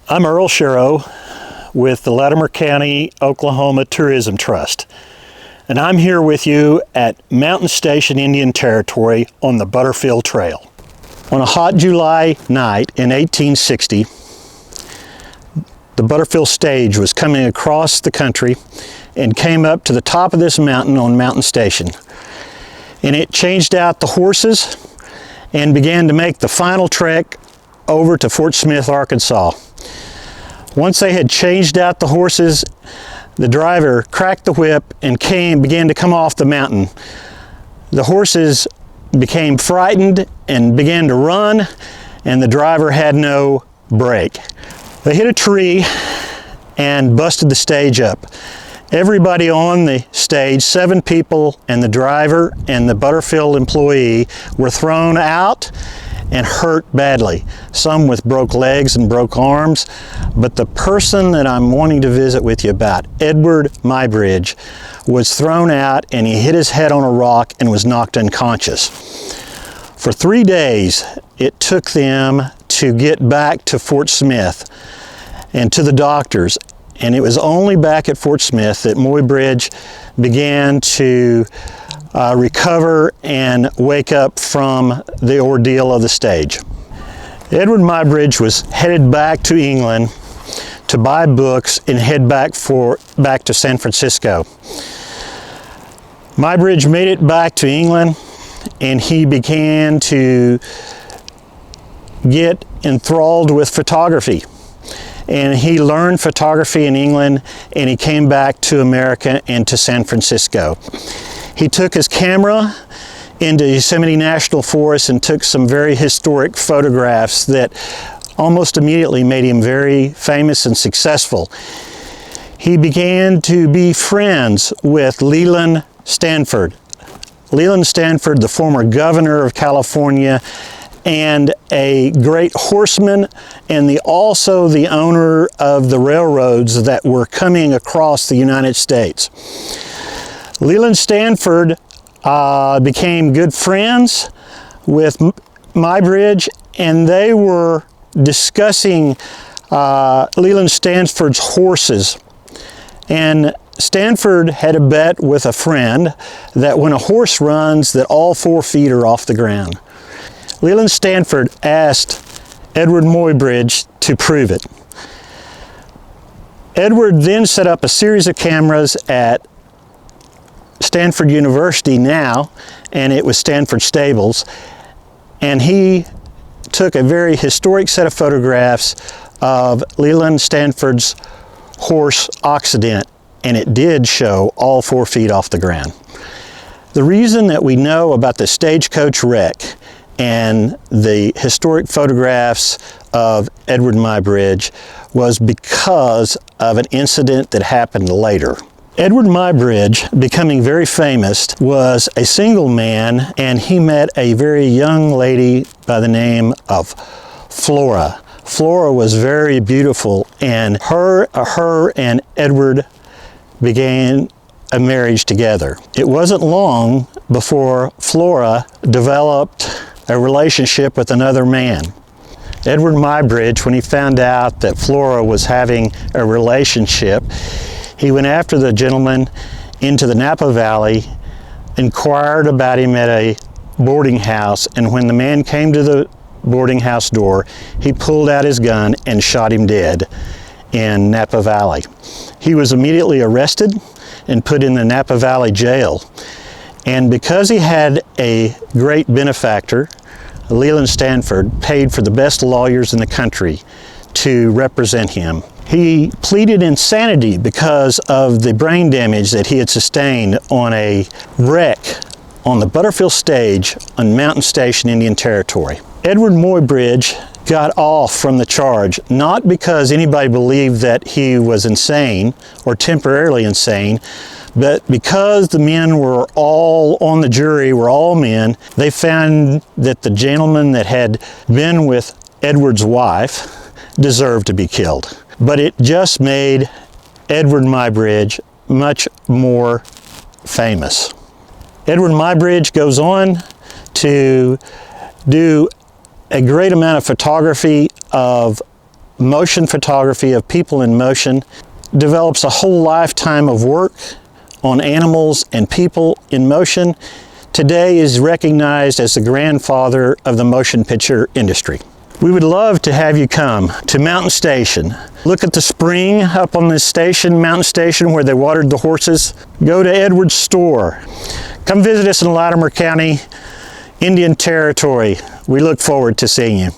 I'm Earl Sherrow with the Latimer County Oklahoma Tourism Trust, and I'm here with you at Mountain Station Indian Territory on the Butterfield Trail. On a hot July night in 1860, the Butterfield Stage was coming across the country and came up to the top of this mountain on Mountain Station. And it changed out the horses and began to make the final trek over to Fort Smith, Arkansas. Once they had changed out the horses, the driver cracked the whip and began to come off the mountain. The horses became frightened and began to run, and the driver had no brake. They hit a tree and busted the stage up. Everybody on the stage, 7 people and the driver and the Butterfield employee, were thrown out and hurt badly, some with broke legs and broke arms. But the person that I'm wanting to visit with you about, Eadward Muybridge, was thrown out and he hit his head on a rock and was knocked unconscious. For 3 days, it took them to get back to Fort Smith and to the doctors. And it was only back at Fort Smith that Muybridge began to recover and wake up from the ordeal of the stage. Eadward Muybridge was headed back to England to buy books and head back to San Francisco. Muybridge made it back to England and he began to get enthralled with photography. And he learned photography in England and he came back to America and to San Francisco. He took his camera into Yosemite National Forest and took some very historic photographs that almost immediately made him very famous and successful. He began to be friends with Leland Stanford. Leland Stanford, the former governor of California and a great horseman, and also the owner of the railroads that were coming across the United States. Leland Stanford became good friends with Muybridge, and they were discussing Leland Stanford's horses. And Stanford had a bet with a friend that when a horse runs, that all 4 feet are off the ground. Leland Stanford asked Eadward Muybridge to prove it. Eadward then set up a series of cameras at Stanford University now, and it was Stanford Stables, and he took a very historic set of photographs of Leland Stanford's horse Occident, and it did show all 4 feet off the ground. The reason that we know about the stagecoach wreck and the historic photographs of Eadward Muybridge was because of an incident that happened later. Eadward Muybridge, becoming very famous, was a single man, and he met a very young lady by the name of Flora. Flora was very beautiful, and her and Eadward began a marriage together. It wasn't long before Flora developed a relationship with another man. Eadward Muybridge, when he found out that Flora was having a relationship, he went after the gentleman into the Napa Valley, inquired about him at a boarding house, and when the man came to the boarding house door, he pulled out his gun and shot him dead in Napa Valley. He was immediately arrested and put in the Napa Valley jail. And because he had a great benefactor, Leland Stanford paid for the best lawyers in the country to represent him. He pleaded insanity because of the brain damage that he had sustained on a wreck on the Butterfield Stage on Mountain Station, Indian Territory. Eadward Muybridge got off from the charge, not because anybody believed that he was insane or temporarily insane, but because the men were all on the jury, were all men. They found that the gentleman that had been with Eadward's wife deserved to be killed. But it just made Eadward Muybridge much more famous. Eadward Muybridge goes on to do a great amount of photography of motion photography of people in motion, develops a whole lifetime of work on animals and people in motion. Today is recognized as the grandfather of the motion picture industry. We would love to have you come to Mountain Station. Look at the spring up on this station, Mountain Station, where they watered the horses. Go to Eadward's store. Come visit us in Latimer County, Indian Territory. We look forward to seeing you.